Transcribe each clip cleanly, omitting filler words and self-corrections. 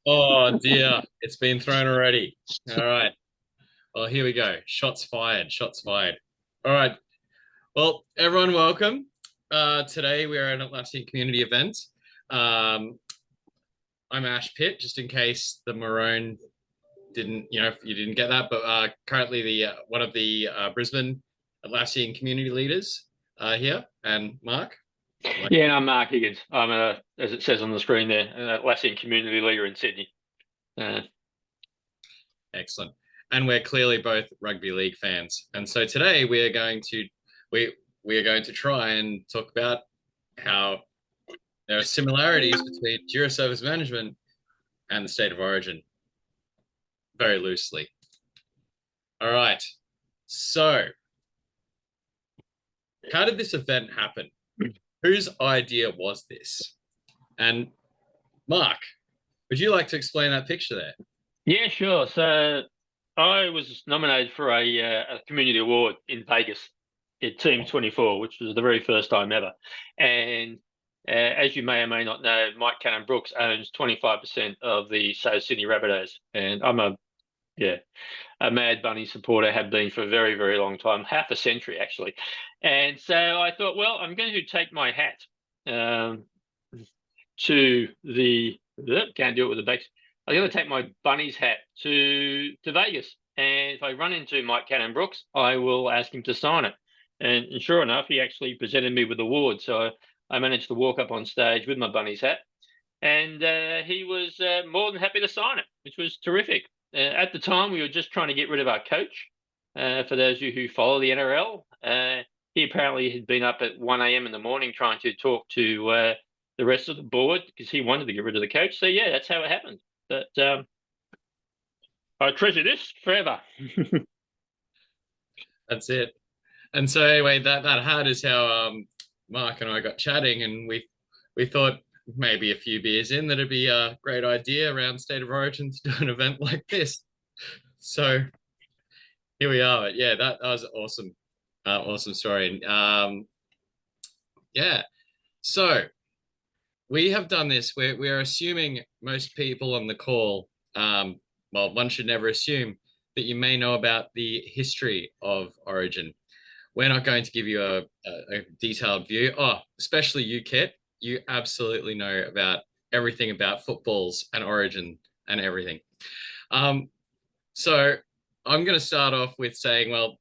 Oh dear, it's been thrown already. All right. Well, here we go. Shots fired. Shots fired. All right. Well, everyone, welcome. Today we are at an Atlassian community event. Um, I'm Ash Pitt, just in case the Maroon didn't, if you didn't get that. But currently, the one of the Brisbane Atlassian community leaders here, and Mark. Yeah, and I'm Mark Higgins. I'm as it says on the screen there, an Atlassian community leader in Sydney. Uh, Excellent. And we're clearly both rugby league fans. And so today we are going to try and talk about how there are similarities between Jira Service Management and the State of Origin, very loosely. All right. So, how did this event happen? Whose idea was this? And Mark, would you like to explain that picture there? yeah, sure. So I was nominated for a community award in Vegas at Team 24, which was the very first time ever. And as you may or may not know, Mike Cannon-Brookes owns 25% of the Sydney Rabbitohs, and I'm a Mad Bunny supporter, have been for a very, very long time, half a century actually. And so I thought, well, I'm going to take my hat to the can't do it with the backs. I'm going to take my bunny's hat to Vegas, and if I run into Mike Cannon-Brookes, I will ask him to sign it. And sure enough, he actually presented me with the award. So I managed to walk up on stage with my bunny's hat, and he was more than happy to sign it, which was terrific. At the time, we were just trying to get rid of our coach. For those of you who follow the NRL, he apparently had been up at 1 a.m. in the morning trying to talk to the rest of the board because he wanted to get rid of the coach. So yeah, that's how it happened. But I treasure this forever. That's it. And so anyway, that hat is how Mark and I got chatting, and we thought maybe a few beers in that it'd be a great idea around State of Origin to do an event like this. So here we are. Yeah, that was awesome. Awesome story. Yeah. So we have done this. We're assuming most people on the call, well, one should never assume that you may know about the history of Origin. We're not going to give you a detailed view. Oh, especially you, Kit. You absolutely know about everything about footballs and Origin and everything. So I'm going to start off with saying, well,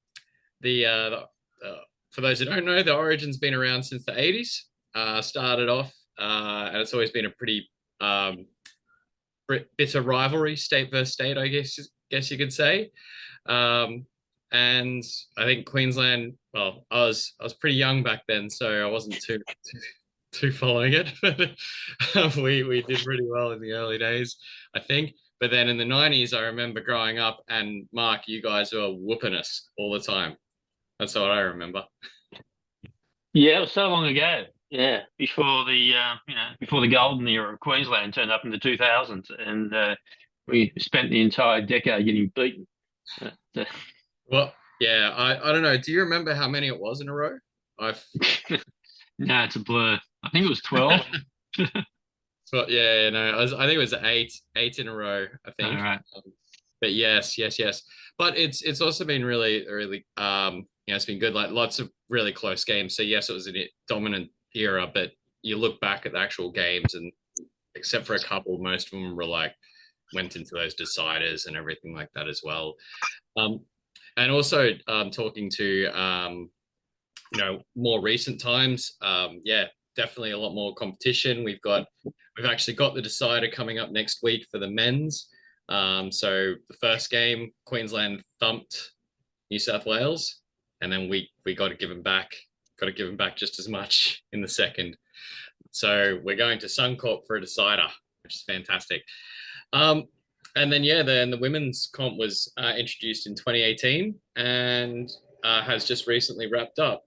for those who don't know, the Origin's been around since the 80s. Started off, and it's always been a pretty bitter rivalry, state versus state, I guess you could say. And I think Queensland. Well, I was pretty young back then, so I wasn't too following it. But we did pretty well in the early days, I think. But then in the 90s, I remember growing up, and Mark, you guys were whooping us all the time. That's what I remember. Yeah, it was so long ago. Yeah, before the golden era of Queensland turned up in the 2000s, and we spent the entire decade getting beaten. Uh, Well, yeah, I don't know. Do you remember how many it was in a row? I've no, it's a blur. I think it was 12. But yeah, no, I think it was eight in a row, I All think. right. But yes. But it's also been really it's been good. Like lots of really close games. So yes, it was a dominant era, but you look back at the actual games, and except for a couple, most of them were like went into those deciders and everything like that as well. Um, and also talking to more recent times, yeah, definitely a lot more competition. We've actually got the decider coming up next week for the men's. So the first game, Queensland thumped New South Wales, and then we got to give them back. Got to give them back just as much in the second. So we're going to Suncorp for a decider, which is fantastic. And then yeah, the women's comp was introduced in 2018 and has just recently wrapped up.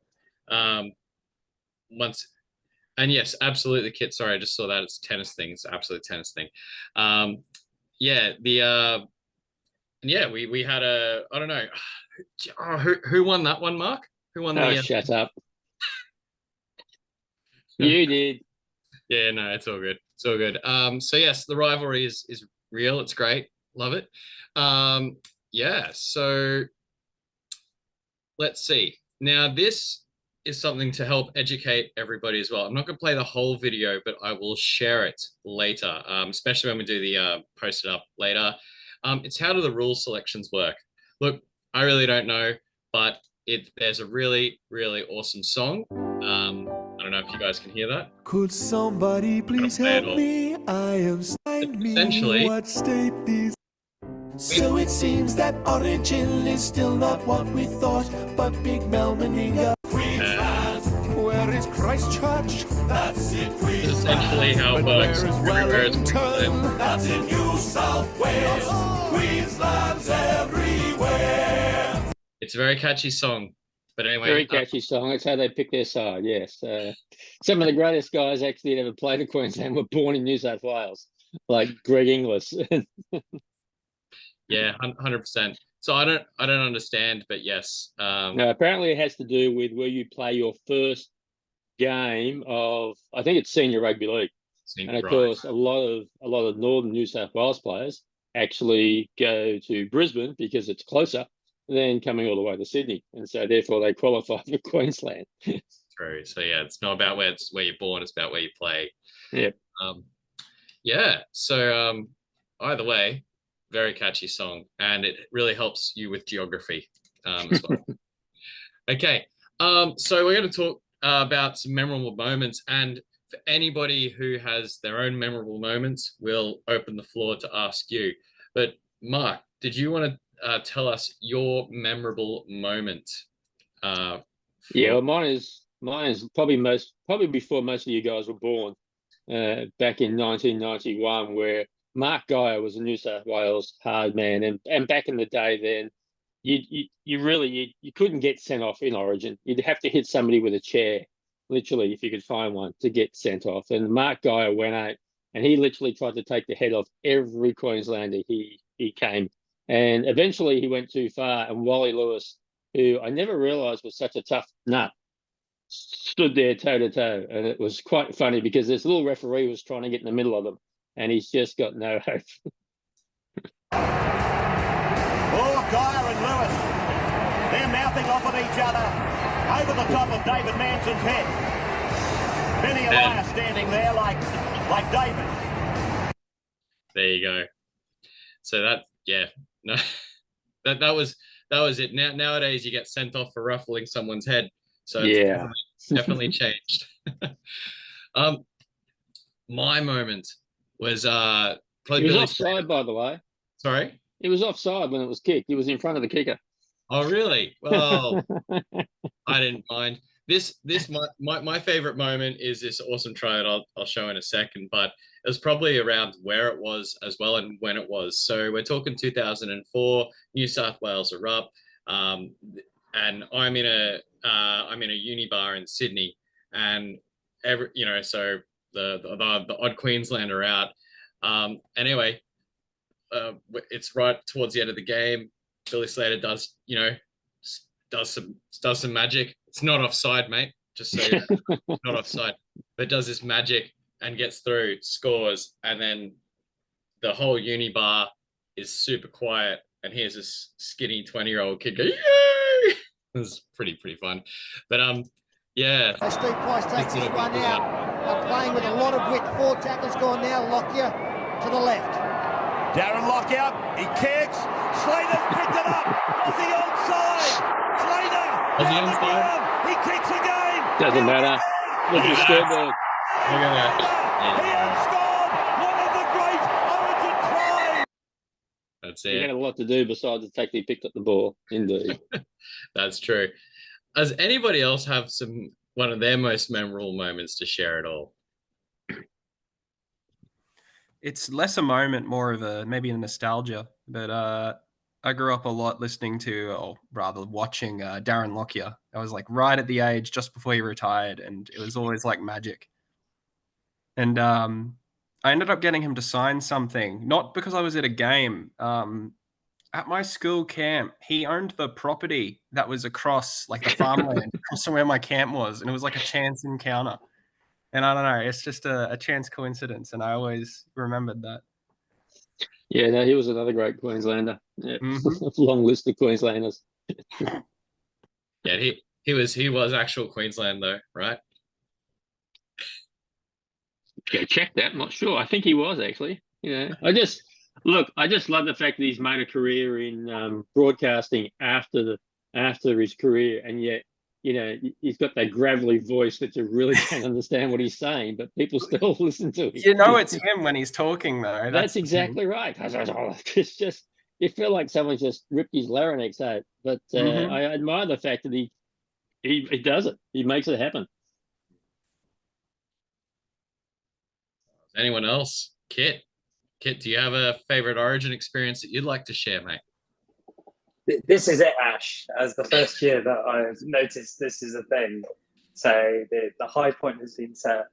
Once and yes, absolutely, Kit. Sorry, I just saw that it's a tennis thing. It's an absolute tennis thing. Yeah, yeah, we had a I don't know who won that one, Mark? Who won Oh, the? shut up. You did. Yeah, no, it's all good. It's all good. So yes, the rivalry is real. It's great. Love it. Yeah, so let's see. Now this is something to help educate everybody as well. I'm not going to play the whole video, but I will share it later, especially when we do the post it up later. It's how do the rule selections work? Look, I really don't know, but there's a really, really awesome song. I don't know if you guys can hear that. Could somebody please help me? I am signed me Essentially, what state these. So it seems that origin is still not what we thought, but Big Mel Meninga, Queensland. Where is Christchurch? That's in Queensland. Essentially how it works. Where is Wellington? That's in New South Wales. Queensland's everywhere. It's a very catchy song. But anyway, Very catchy song. That's how they pick their side. Yes, some of the greatest guys actually that ever played in Queensland were born in New South Wales, like Greg Inglis. Yeah, 100%. So I don't understand, but yes. No, apparently it has to do with where you play your first game of, I think it's senior rugby league, and of course a lot of northern New South Wales players actually go to Brisbane because it's closer than coming all the way to Sydney, and so therefore they qualify for Queensland. True. So yeah, it's not about where you're born; it's about where you play. Yep. Yeah. So either way, very catchy song, and it really helps you with geography as well. Okay. So we're going to talk about some memorable moments, and for anybody who has their own memorable moments, we'll open the floor to ask you. But Mark, did you want to tell us your memorable moment? Yeah, well, mine is probably before most of you guys were born, back in 1991, where Mark Geyer was a New South Wales hard man, and back in the day then, you really couldn't get sent off in Origin. You'd have to hit somebody with a chair, literally, if you could find one, to get sent off. And Mark Geyer went out and he literally tried to take the head off every Queenslander he came. And eventually he went too far, and Wally Lewis, who I never realised was such a tough nut, stood there toe to toe. And it was quite funny because this little referee was trying to get in the middle of them, and he's just got no hope. Oh, Geyer and Lewis, they're mouthing off at each other over the top of David Manson's head. Benny Elias standing there like David. There you go. So that, yeah, no, that was it. Nowadays you get sent off for ruffling someone's head. So it's definitely changed. My moment was he was offside, by the way. Sorry? He was offside when it was kicked. He was in front of the kicker. Oh, really? Well, I didn't mind. My favorite moment is this awesome try that I'll show in a second, but it was probably around where it was as well and when it was. So we're talking 2004, New South Wales are up, and I'm in a uni bar in Sydney, and so the odd Queenslander out. Anyway, it's right towards the end of the game. Billy Slater does some magic. It's not offside, mate. Just so not offside, but does this magic and gets through, scores, and then the whole uni bar is super quiet. And here's this skinny 20-year-old kid go, yay! It was pretty fun. But yeah. Steve Price takes this one out. Playing with a lot of width. 4 tackles gone now. Lockyer to the left. Darren Lockout, he kicks. Slater's picked it up. Aussie onside. Slater. Aussie onside. He kicks again. Doesn't matter. Look at the scoreboard. Look at that. He has scored one of the great Origin tries. That's He had it. a lot to do besides the fact he picked up the ball. Indeed. That's true. Does anybody else have one of their most memorable moments to share at all? It's less a moment, more of maybe a nostalgia. But I grew up a lot listening to, or rather watching, Darren Lockyer. I was like right at the age just before he retired, and it was always like magic. And I ended up getting him to sign something, not because I was at a game. At my school camp, he owned the property that was across like the farmland, across from where my camp was, and it was like a chance encounter. And I don't know, it's just a chance coincidence, and I always remembered that. Yeah, no, he was another great Queenslander. Yeah, Mhm. long list of Queenslanders. Yeah, he was actual Queensland though, right? Go check that. I'm not sure. I think he was actually. I just love the fact that he's made a career in broadcasting after his career, and yet he's got that gravelly voice that you really can't understand what he's saying, but people still listen to him. You know it's him when he's talking, though. That's exactly right. It's just you feel like someone's just ripped his larynx out. But I admire the fact that he does it. He makes it happen. Anyone else? Kit, do you have a favorite Origin experience that you'd like to share, mate? This is it, Ash. As the first year that I've noticed this is a thing, so the high point has been set.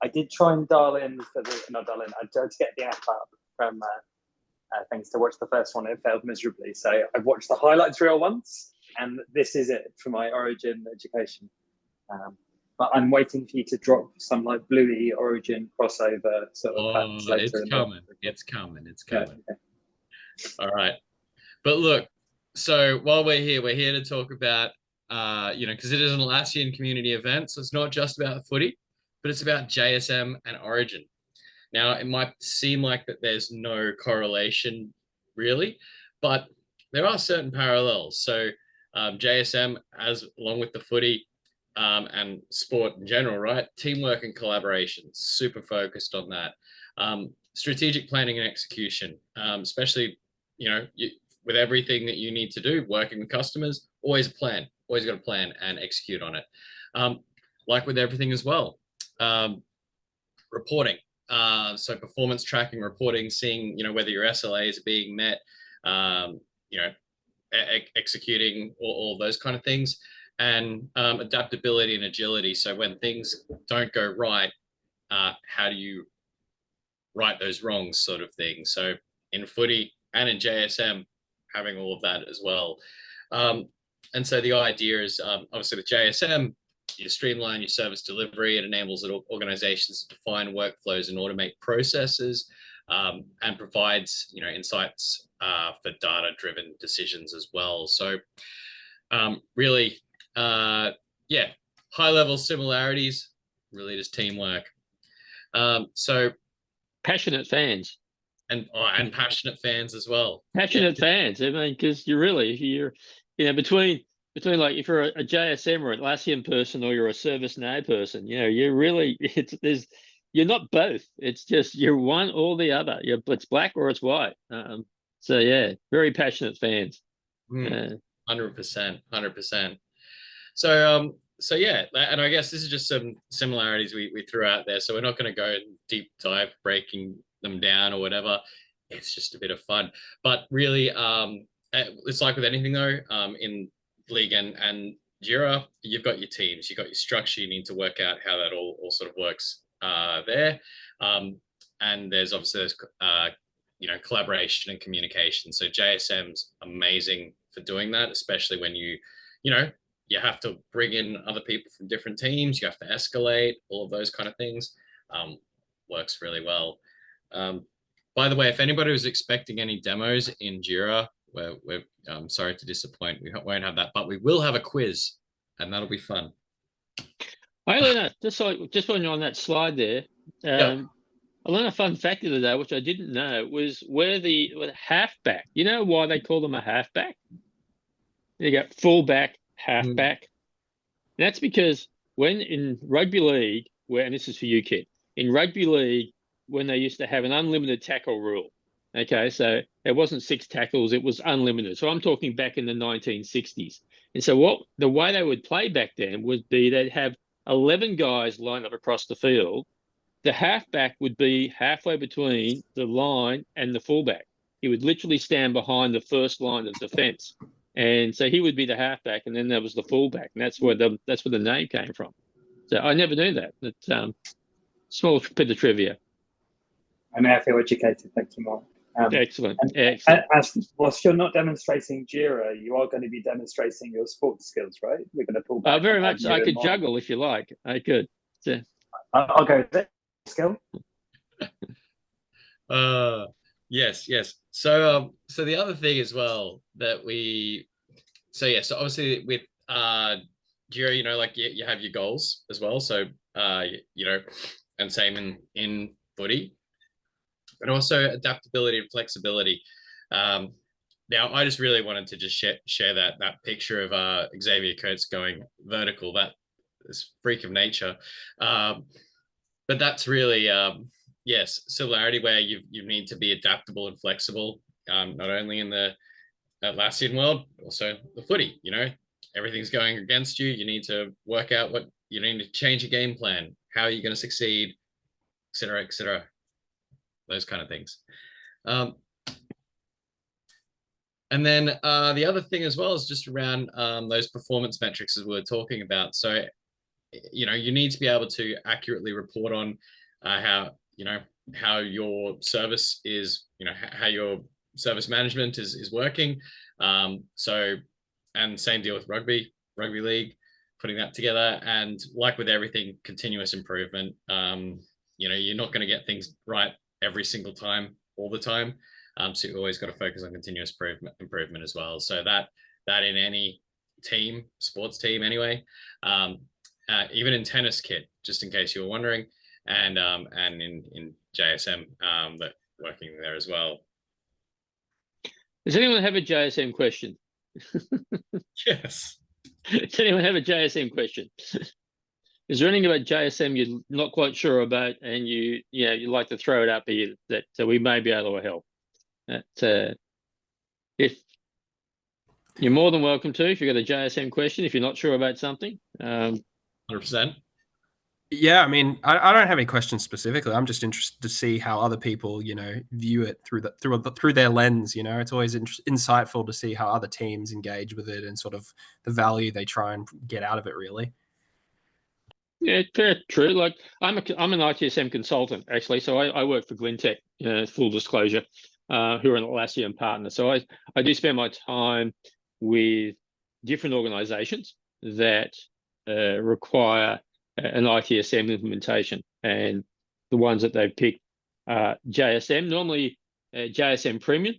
I did try and dial in for not dial in. I tried to get the app up from things to watch the first one. It failed miserably. So I've watched the highlights reel once, and this is it for my Origin education. But I'm waiting for you to drop some like Bluey Origin crossover sort of facts later. It's coming. Okay. All right. But look, so while we're here to talk about, because it is an Atlassian community event, so it's not just about the footy, but it's about JSM and Origin. Now, it might seem like that there's no correlation really, but there are certain parallels. So JSM, along with the footy, and sport in general, right? Teamwork and collaboration, super focused on that. Strategic planning and execution, especially, with everything that you need to do, working with customers, always got to plan and execute on it. Like with everything as well. Reporting, so performance tracking, reporting, seeing, whether your SLAs are being met, executing all those kind of things. And adaptability and agility. So when things don't go right, how do you right those wrongs, sort of thing? So in footy and in JSM, having all of that as well. And so the idea is, obviously with JSM, you streamline your service delivery. It enables organizations to define workflows and automate processes, and provides, insights for data-driven decisions as well. So really, high level similarities, really just teamwork. So passionate fans and passionate fans as well. Passionate fans. I mean, because you're between like if you're a JSM or an Atlassian person or you're a ServiceNow person, you're really you're not both. It's just you're one or the other. It's black or it's white. So yeah, very passionate fans. 100%. So yeah, and I guess this is just some similarities we threw out there. So we're not going to go deep dive breaking them down or whatever. It's just a bit of fun. But really, it's like with anything though, in League and Jira, you've got your teams, you've got your structure. You need to work out how that all sort of works there. And there's obviously collaboration and communication. So JSM's amazing for doing that, especially when you have to bring in other people from different teams. You have to escalate, all of those kind of things. Works really well. By the way, if anybody was expecting any demos in Jira, we're sorry to disappoint. We won't have that, but we will have a quiz, and that'll be fun. I learned just when you're on that slide there. I learned a fun fact the other day, which I didn't know, was where the halfback. You know why they call them a halfback? You got fullback, halfback. And that's because when in rugby league, and this is for you, Kit, in rugby league, when they used to have an unlimited tackle rule, okay, so it wasn't 6 tackles, it was unlimited. So I'm talking back in the 1960s. And so the way they would play back then would be they'd have 11 guys lined up across the field. The halfback would be halfway between the line and the fullback. He would literally stand behind the first line of defense. And so he would be the halfback, and then there was the fullback, and that's where the name came from. So I never knew that. It's small bit of trivia. I may feel educated. Thank you, Mark. Excellent. Whilst you're not demonstrating Jira, you are going to be demonstrating your sports skills, right? We're going to pull back. Very much. I could juggle if you like. I could. So. I'll go with it. Skill. Yes. So the other thing as well that so obviously with Giro, like you have your goals as well. So and same in footy, but also adaptability and flexibility. Now I just really wanted to just share that picture of Xavier Coates going vertical. That is freak of nature. But that's really yes, similarity where you need to be adaptable and flexible, not only in the Atlassian world, but also the footy. Everything's going against you. You need to work out what you need to change your game plan. How are you going to succeed, et cetera, those kind of things. And then the other thing as well is just around those performance metrics as we were talking about. So, you need to be able to accurately report on how your service is, how your service management is working. And same deal with rugby league, putting that together. And like with everything, continuous improvement. You're not going to get things right every single time, all the time. So you always got to focus on continuous improvement as well. So that in any team, sports team anyway, even in tennis kit, just in case you were wondering, and in JSM, that working there as well. Does anyone have a JSM question? Yes. Does anyone have a JSM question? Is there anything about JSM you're not quite sure about, and you'd like to throw it up here that we may be able to help? If you're more than welcome to, if you've got a JSM question, if you're not sure about something. 100%. Yeah, I mean, I don't have any questions specifically. I'm just interested to see how other people, view it through their lens. It's always insightful to see how other teams engage with it and sort of the value they try and get out of it, really. Yeah, true. Like I'm an ITSM consultant actually, so I work for Glintech. Full disclosure, who are an Atlassian partner. So I do spend my time with different organisations that require an ITSM implementation, and the ones that they've picked are JSM, normally JSM Premium,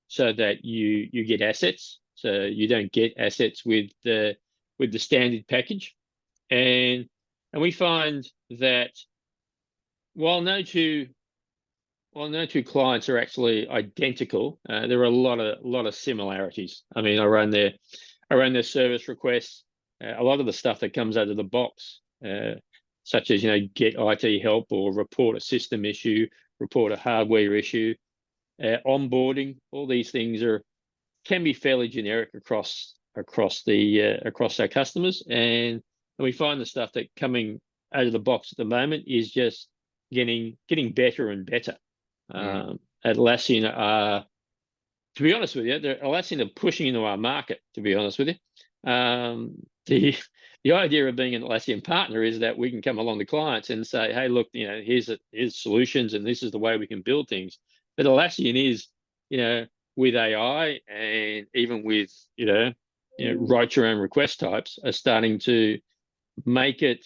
so that you get assets. So you don't get assets with the standard package, and we find that while no two clients are actually identical, there are a lot of similarities. I mean, I run their service requests. A lot of the stuff that comes out of the box, such as get IT help or report a system issue, report a hardware issue, onboarding. All these things can be fairly generic across our customers, and we find the stuff that coming out of the box at the moment is just getting better and better. Atlassian are, to be honest with you, Atlassian are pushing into our market, to be honest with you. The idea of being an Atlassian partner is that we can come along to clients and say, hey, look, here's solutions, and this is the way we can build things. But Atlassian is, with AI and even with, write your own request types, are starting to make it,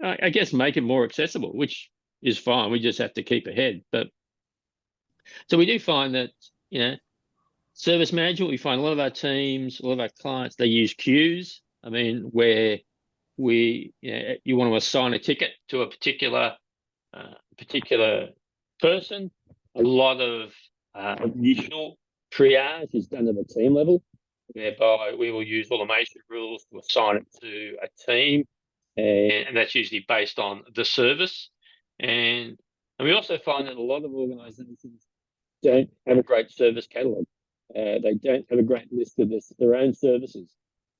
I guess, make it more accessible, which is fine. We just have to keep ahead. But so we do find that, service management, we find a lot of our teams, a lot of our clients, they use queues. I mean, where you want to assign a ticket to a particular person. A lot of initial triage is done at a team level, whereby we will use automation rules to assign it to a team, and that's usually based on the service. And we also find that a lot of organisations don't have a great service catalogue. They don't have a great list of their own services.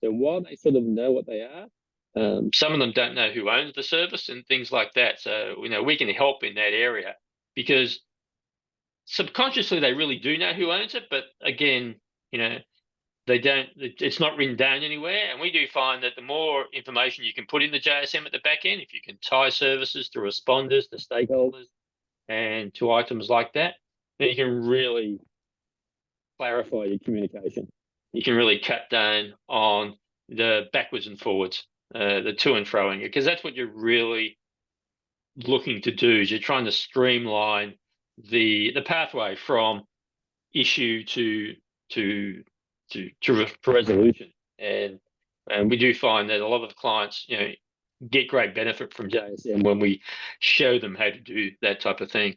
So while they sort of know what they are, some of them don't know who owns the service and things like that. So, we can help in that area, because subconsciously they really do know who owns it. But again, they don't, it's not written down anywhere. And we do find that the more information you can put in the JSM at the back end, if you can tie services to responders, to stakeholders, and to items like that, then you can really clarify your communication. You can really cut down on the backwards and forwards. the to and froing, because that's what you're really looking to do. Is you're trying to streamline the pathway from issue to resolution, and we do find that a lot of clients, get great benefit from JSM when we show them how to do that type of thing.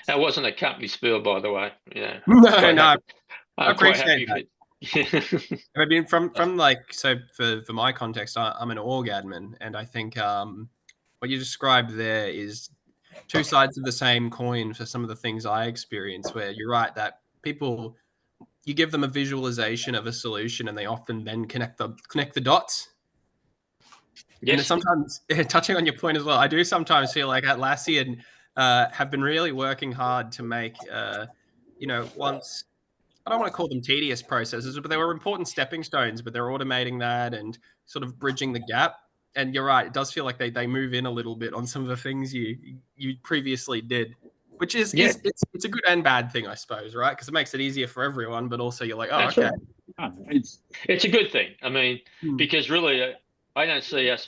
That wasn't a company spiel, by the way. Yeah, No, I'm quite happy that. I mean, from like, so for my context, I'm an org admin, and I think what you described there is two sides of the same coin for some of the things I experience, where you're right that people, you give them a visualization of a solution and they often then connect the dots. Yes. And sometimes, touching on your point as well, I do sometimes feel like Atlassian have been really working hard to make, once, I don't want to call them tedious processes, but they were important stepping stones, but they're automating that and sort of bridging the gap. And you're right, it does feel like they move in a little bit on some of the things you previously did, which is it's a good and bad thing, I suppose, right? Because it makes it easier for everyone, but also you're like, oh, that's okay. Right. It's a good thing. I mean, because really, I don't see it,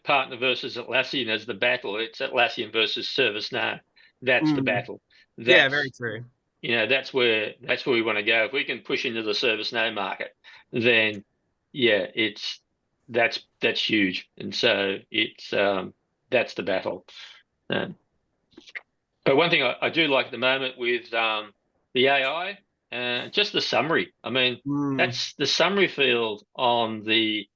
partner versus Atlassian as the battle. It's Atlassian versus ServiceNow. That's the battle. Yeah, very true. That's where we want to go. If we can push into the ServiceNow market, then that's huge. And so it's that's the battle. But one thing I do like at the moment with the AI, just the summary. I mean, that's the summary field on the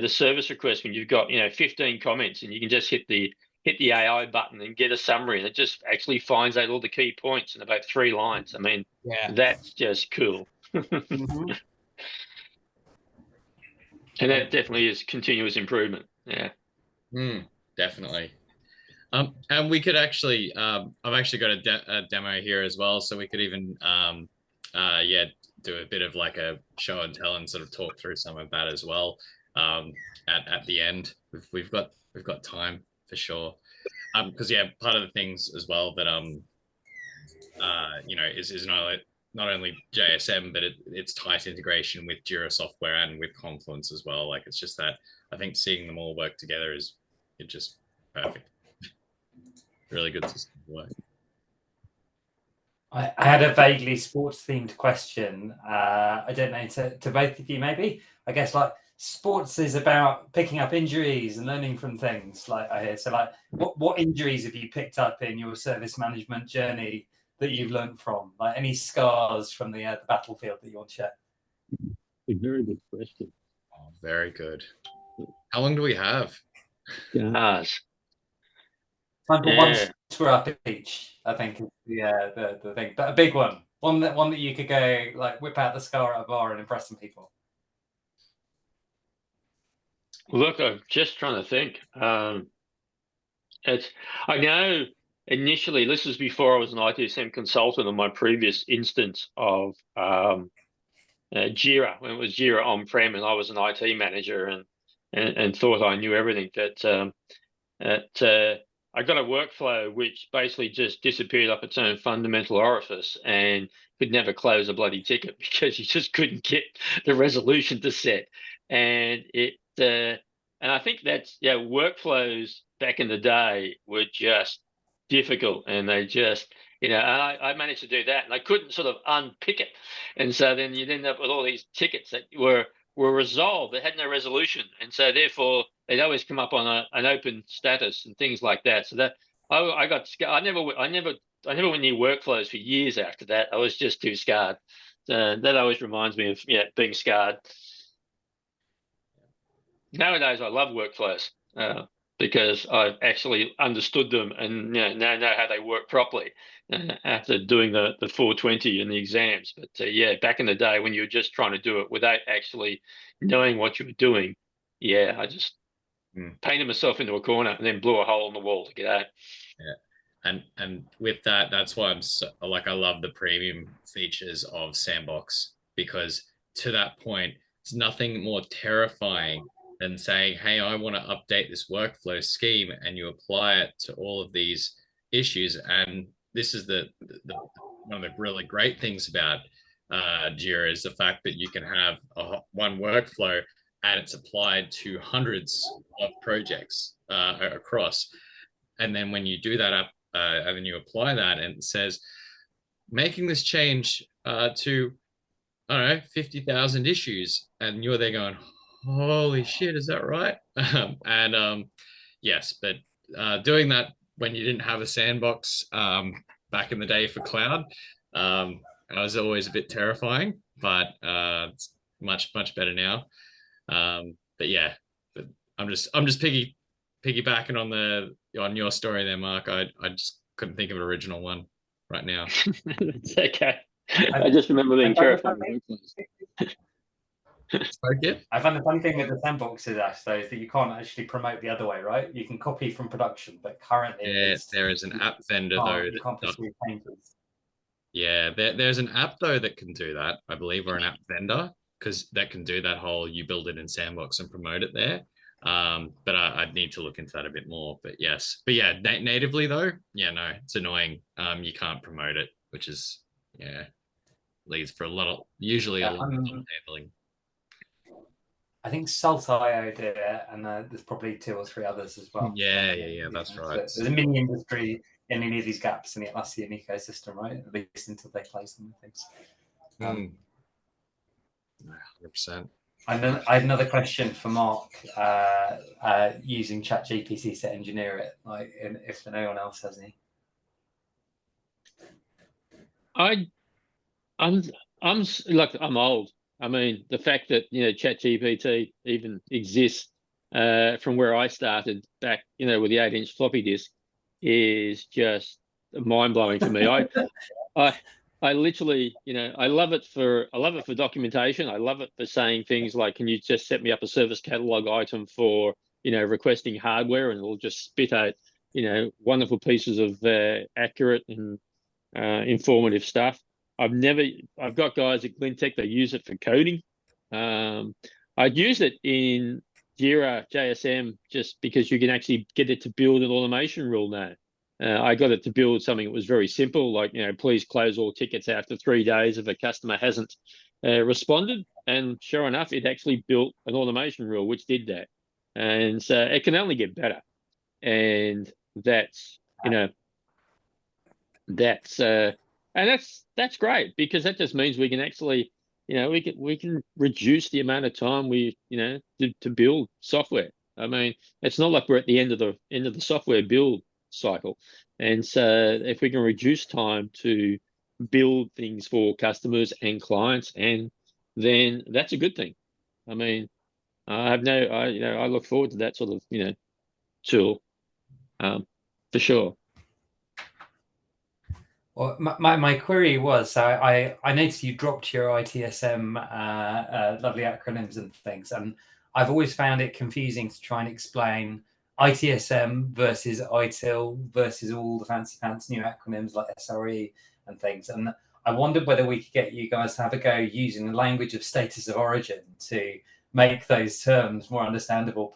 service request when you've got 15 comments, and you can just hit the AI button and get a summary, and it just actually finds out all the key points in about 3 lines. I mean, that's just cool. And that definitely is continuous improvement. Yeah. Definitely. And we could actually, I've actually got a demo here as well, so we could even, do a bit of like a show and tell and sort of talk through some of that as well. At the end, we've got time for sure. Because part of the things as well that is not only JSM, but it's tight integration with Jira software and with Confluence as well. Like, it's just that I think seeing them all work together is just perfect. Really good system to work. I had a vaguely sports-themed question. I don't know, to both of you maybe. I guess like sports is about picking up injuries and learning from things. Like I hear, so like what injuries have you picked up in your service management journey that you've learned from? Like any scars from the battlefield that you want to share? A very good question. Oh, very good. How long do we have? Gosh. Time for one screw up each, I think, is the thing. But a big one. One that you could go like whip out the scar at a bar and impress some people. Look, I'm just trying to think. I know initially, this was before I was an ITSM consultant on my previous instance of Jira, when it was Jira on-prem and I was an IT manager and thought I knew everything. I got a workflow which basically just disappeared up its own fundamental orifice and could never close a bloody ticket because you just couldn't get the resolution to set. And I think that's workflows back in the day were just difficult, and they just I managed to do that, and I couldn't sort of unpick it, and so then you'd end up with all these tickets that were resolved. They had no resolution, and so therefore they'd always come up on an open status and things like that. So that I got scared. I never went near workflows for years after that. I was just too scarred. That always reminds me of being scarred. Nowadays, I love workflows because I've actually understood them and now know how they work properly after doing the 420 and the exams. But back in the day when you were just trying to do it without actually knowing what you were doing, I just painted myself into a corner and then blew a hole in the wall to get out. Yeah, and with that, that's why I love the premium features of Sandbox, because to that point, it's nothing more terrifying than saying, hey, I want to update this workflow scheme, and you apply it to all of these issues. And this is the one of the really great things about Jira is the fact that you can have one workflow and it's applied to hundreds of projects across. And then when you do that up, and then you apply that, and it says making this change to, I don't know, 50,000 issues, and you're there going, holy shit, is that right? Yes, but doing that when you didn't have a sandbox back in the day for cloud, it was always a bit terrifying, but it's much better now. But yeah, but I'm just piggybacking on your story there, Mark. I just couldn't think of an original one right now. It's okay. I just remember being terrified. I find the fun thing with the sandboxes, Ash, though, is that you can't actually promote the other way, right? You can copy from production, but currently, there is an app vendor though. You can't pursue painters. Yeah, there's an app though that can do that, I believe, or an app vendor, because that can do that whole you build it in Sandbox and promote it there. But I'd need to look into that a bit more. But yes, but yeah, natively though, yeah, no, it's annoying. You can't promote it, which is leads for a lot of handling. I think Salt.io did it, and there's probably 2 or 3 others as well. Yeah, that's right. So there's a mini industry in any of these gaps in the Atlassian ecosystem, right? At least until they close them, I think. 100%. I have another question for Mark. Using ChatGPT to engineer it, like if anyone else has any. I'm old. I mean, the fact that ChatGPT even exists from where I started back, with the 8-inch floppy disk, is just mind blowing to me. I literally, I love it for documentation. I love it for saying things like, "Can you just set me up a service catalog item for requesting hardware?" And it'll just spit out wonderful pieces of accurate and informative stuff. I've got guys at Glintech that use it for coding. I'd use it in Jira JSM just because you can actually get it to build an automation rule now. I got it to build something that was very simple, like, please close all tickets after 3 days if a customer hasn't responded. And sure enough, it actually built an automation rule which did that. And so it can only get better. And that's great, because that just means we can actually, we can reduce the amount of time we, to build software. I mean, it's not like we're at the end of the software build cycle. And so if we can reduce time to build things for customers and clients, and then that's a good thing. I mean, I look forward to that sort of, tool, for sure. Well, my query was, so I noticed you dropped your ITSM lovely acronyms and things, and I've always found it confusing to try and explain ITSM versus ITIL versus all the fancy new acronyms like SRE and things. And I wondered whether we could get you guys to have a go using the language of status of origin to make those terms more understandable.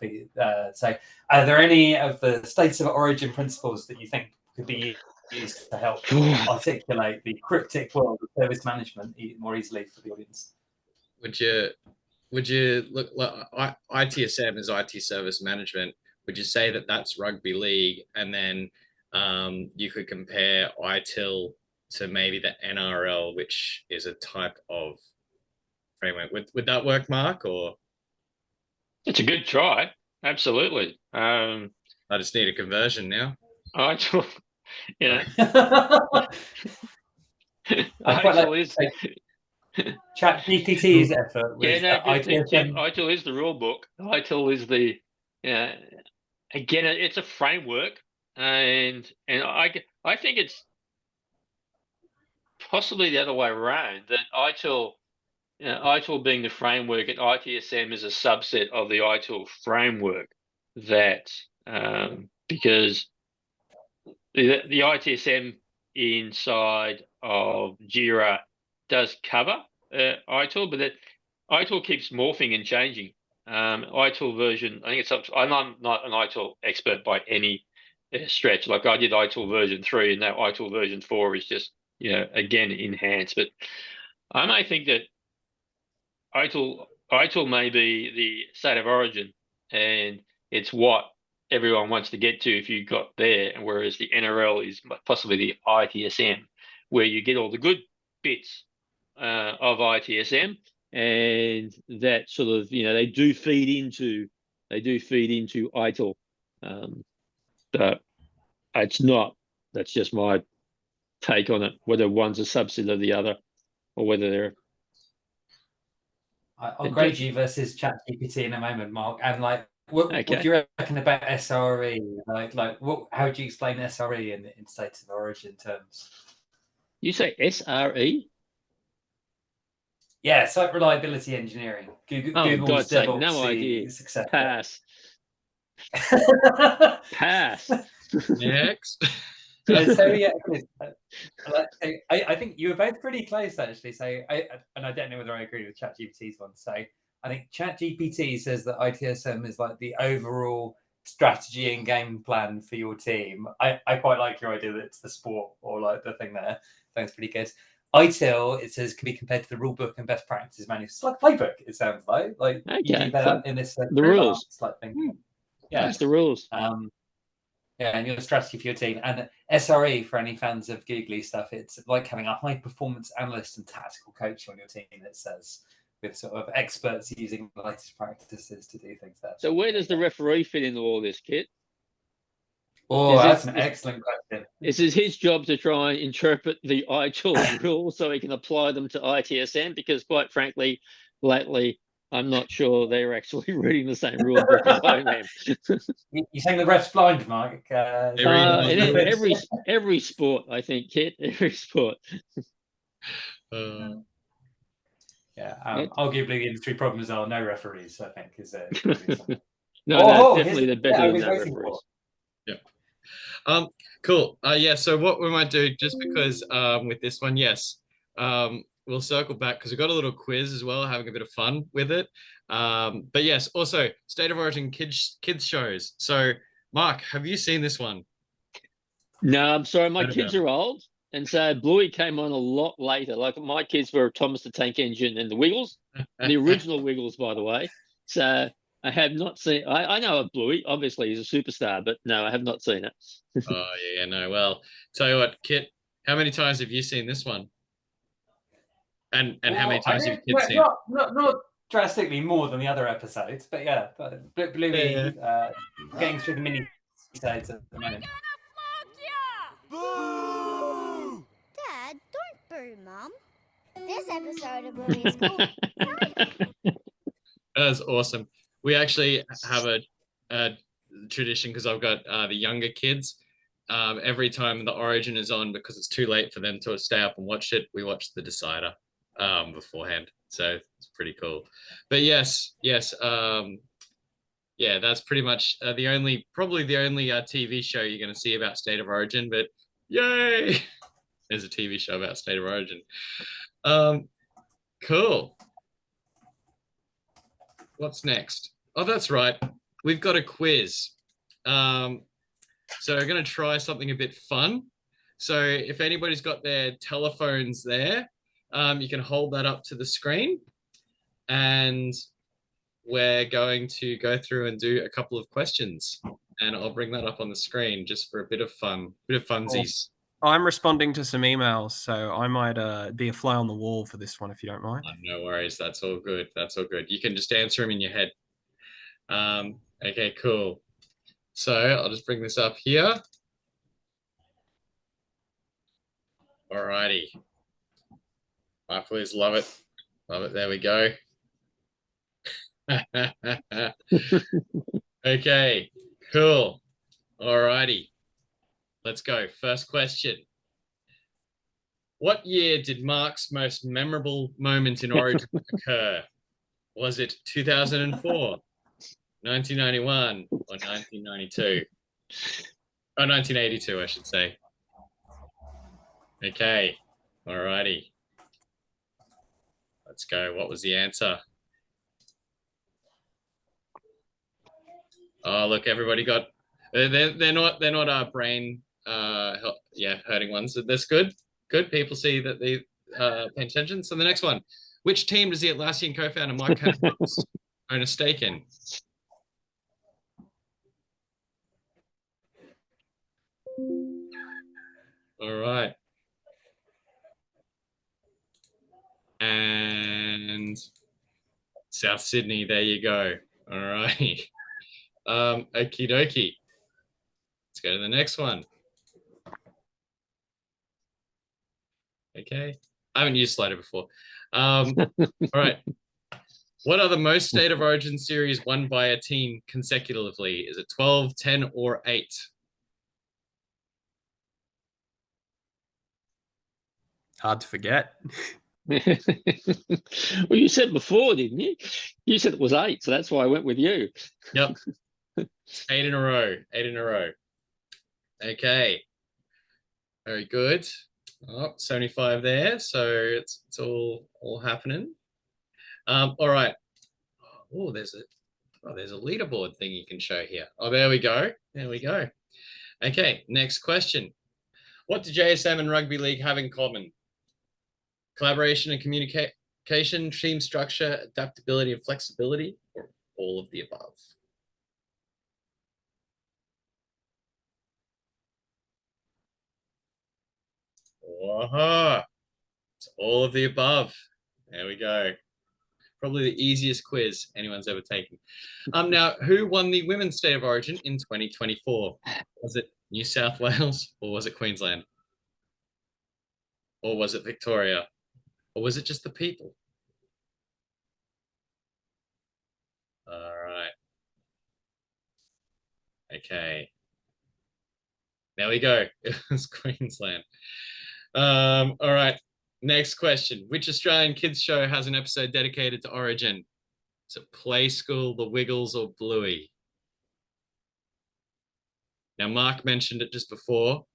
So are there any of the status of origin principles that you think could be used to help articulate the cryptic world of service management more easily for the audience? Would you look like ITSM is IT service management? Would you say that that's rugby league, and then you could compare ITIL to maybe the NRL, which is a type of framework? Would that work, Mark? Or it's a good try. Absolutely. I just need a conversion now. ITIL, ITIL is ChatGPT's effort. ITIL is the rule book. ITIL is the again, it's a framework, and I think it's possibly the other way around, that ITIL being the framework and ITSM is a subset of the ITIL framework, that because the ITSM inside of Jira does cover ITIL, but ITIL keeps morphing and changing. ITIL version, I think it's I'm not an ITIL expert by any stretch. Like, I did ITIL version 3, and now ITIL version 4 is just, again, enhanced. But I may think that ITIL ITIL may be the state of origin, and it's what everyone wants to get to if you got there, and whereas the NRL is possibly the ITSM, where you get all the good bits of ITSM, and that sort of, they do feed into ITIL, but it's not. That's just my take on it. Whether one's a subset of the other, or whether they're. I'll grade you versus ChatGPT in a moment, Mark. And what do you reckon about SRE? How would you explain SRE in states of origin terms? You say SRE? Yeah, site reliability engineering. Google's God's sake, DevOps, no idea. Success. Pass. Pass. Next. So yeah, I think you were both pretty close actually. So I don't know whether I agree with ChatGPT's one. So I think ChatGPT says that ITSM is like the overall strategy and game plan for your team. I quite like your idea that it's the sport or like the thing there. Thanks, pretty good. ITIL, it says, can be compared to the rule book and best practices manual. It's like playbook, it sounds like. You do that in this the rules thing. Yeah, that's the rules. Yeah, and your strategy for your team. And SRE, for any fans of googly stuff, it's like having a high performance analyst and tactical coach on your team, it says, with sort of experts using the latest practices to do things there. So where does the referee fit into all this, Kit? Oh, that's an excellent question. Is it his job to try and interpret the ITIL rules so he can apply them to ITSM? Because quite frankly, lately, I'm not sure they're actually reading the same rule book as I am. You're saying the ref's blind, Mike? Every sport, I think, Kit. Every sport. Yeah, arguably the industry problems are no referees, I think, is no, definitely they're better than no referees. Yeah. Cool. Yeah. So what we might do, just because with this one, yes, we'll circle back because we've got a little quiz as well, having a bit of fun with it. But yes, also State of Origin kids shows. So Mark, have you seen this one? No, I'm sorry, my kids are old, and so Bluey came on a lot later. Like my kids were Thomas the Tank Engine and the Wiggles, the original Wiggles, by the way. So I have not seen. I know of Bluey. Obviously, he's a superstar, but no, I have not seen it. Oh yeah, no. Well, tell you what, Kit, how many times have you seen this one? And how many times have your kids seen it? Not drastically more than the other episodes, but yeah, Bluey getting through the mini episodes at the moment. Boo! Dad, don't boo, Mum. This episode of Bluey is cool. That's awesome. We actually have a tradition because I've got the younger kids. Every time the Origin is on, because it's too late for them to stay up and watch it, we watch the Decider beforehand. So it's pretty cool. But yes. Yeah, that's pretty much probably the only TV show you're going to see about State of Origin. But yay! There's a TV show about State of Origin. Cool. What's next? Oh, that's right. We've got a quiz. So we're going to try something a bit fun. So if anybody's got their telephones there, you can hold that up to the screen. And we're going to go through and do a couple of questions. And I'll bring that up on the screen just for a bit of fun, funsies. I'm responding to some emails, so I might be a fly on the wall for this one if you don't mind. No worries. That's all good. You can just answer them in your head. Okay, cool. So I'll just bring this up here. Alrighty. My please, love it. There we go. Okay, cool. Alrighty. Let's go. First question. What year did Mark's most memorable moment in Origin occur? Was it 2004, 1991, or 1992? Oh, 1982, I should say. Okay. Alrighty. Let's go. What was the answer? Oh, look, everybody got. They're not our brain hurting ones. That's good. Good. People see that they pay attention. So the next one. Which team does the Atlassian co-founder Mike Cannon-Brooks own a stake in? All right. And South Sydney, there you go. All right. Okie dokie. Let's go to the next one. Okay. I haven't used Slider before. All right. What are the most State of Origin series won by a team consecutively? Is it 12, 10, or 8? Hard to forget. Well, you said before, didn't you? You said it was 8, so that's why I went with you. Yep. It's 8 in a row. 8 in a row. Okay. Very good. Oh, 75 there. So it's all happening. All right. Oh, there's a leaderboard thing you can show here. Oh, there we go. There we go. Okay, next question. What do JSM and Rugby League have in common? Collaboration and communication, team structure, adaptability and flexibility, or all of the above? Whoa, it's all of the above. There we go. Probably the easiest quiz anyone's ever taken. Now, who won the Women's State of Origin in 2024? Was it New South Wales, or was it Queensland? Or was it Victoria? Or was it just the people? All right. Okay. There we go. It was Queensland. All right. Next question. Which Australian kids show has an episode dedicated to Origin? Is it Play School, The Wiggles, or Bluey? Now, Mark mentioned it just before.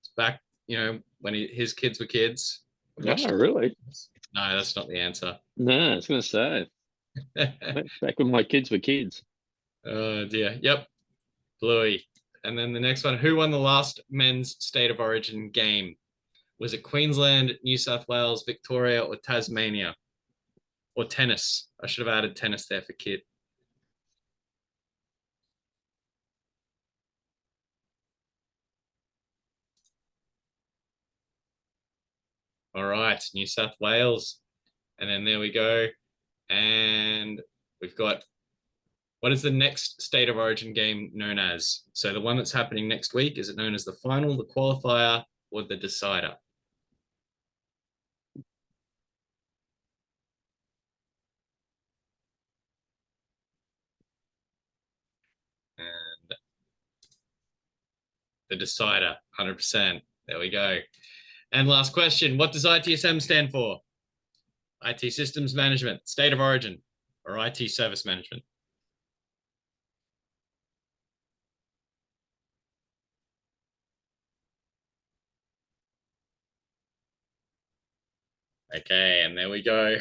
It's back, when his kids were kids. Oh, really? No, that's not the answer. No, I was going to say. Back when my kids were kids. Oh, dear. Yep. Bluey. And then the next one. Who won the last men's State of Origin game? Was it Queensland, New South Wales, Victoria, or Tasmania? Or tennis? I should have added tennis there for kid. All right, New South Wales. And then there we go. And we've got, what is the next State of Origin game known as? So the one that's happening next week, is it known as the final, the qualifier, or the decider? And the decider, 100%. There we go. And last question, what does ITSM stand for? IT Systems Management, State of Origin, or IT Service Management? Okay, and there we go.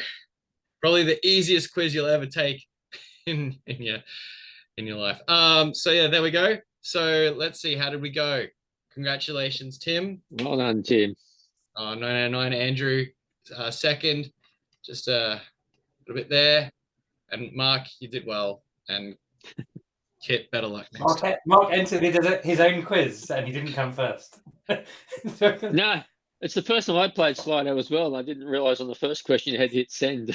Probably the easiest quiz you'll ever take in your life. So yeah, there we go. So let's see, how did we go? Congratulations, Tim. Well done, Tim. 909, Andrew, second. Just a little bit there. And Mark, you did well. And Kit, better luck next time. Mark entered his own quiz and he didn't come first. No, it's the first time I played Slido as well. And I didn't realise on the first question you had to hit send.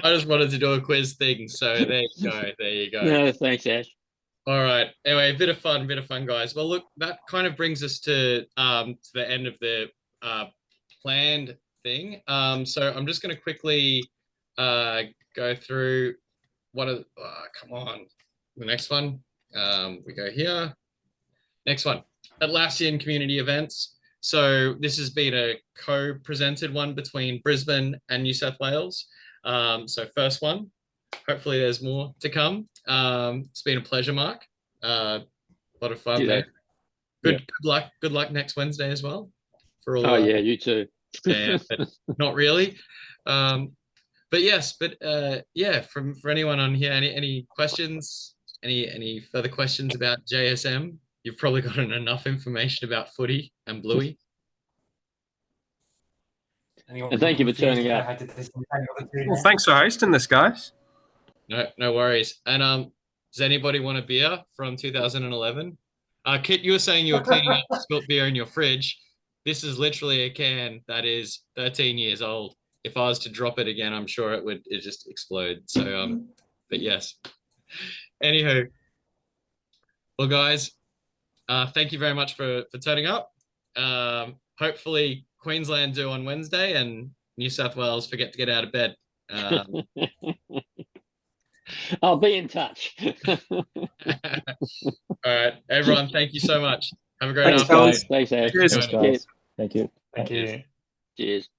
I just wanted to do a quiz thing. So there you go. There you go. No, thanks, Ash. All right. Anyway, a bit of fun, guys. Well, look, that kind of brings us to the end of the planned thing. So I'm just going to quickly go through one of come on, the next one. We go here. Next one, Atlassian community events. So this has been a co-presented one between Brisbane and New South Wales. So first one. Hopefully there's more to come. It's been a pleasure, Mark. A lot of fun. Yeah. Good luck next Wednesday as well. For all. Oh yeah, you too. Yeah, but not really. But yes, yeah. For anyone on here, any questions? Any further questions about JSM? You've probably gotten enough information about footy and Bluey. Anyone And thank you for confused turning about up. how to disentangle the two Well, now? thanks for hosting this, guys. No worries. And does anybody want a beer from 2011? Kit, you were saying you were cleaning up spilt beer in your fridge. This is literally a can that is 13 years old. If I was to drop it again, I'm sure it just explode. So but yes. Anywho, well, guys, thank you very much for turning up. Hopefully Queensland do on Wednesday and New South Wales forget to get out of bed. I'll be in touch. All right, everyone, thank you so much. Have a great Thanks, afternoon. fellas. Thanks, Ash. Cheers. Thanks, Cheers. guys. Thank you. Thank you. Cheers.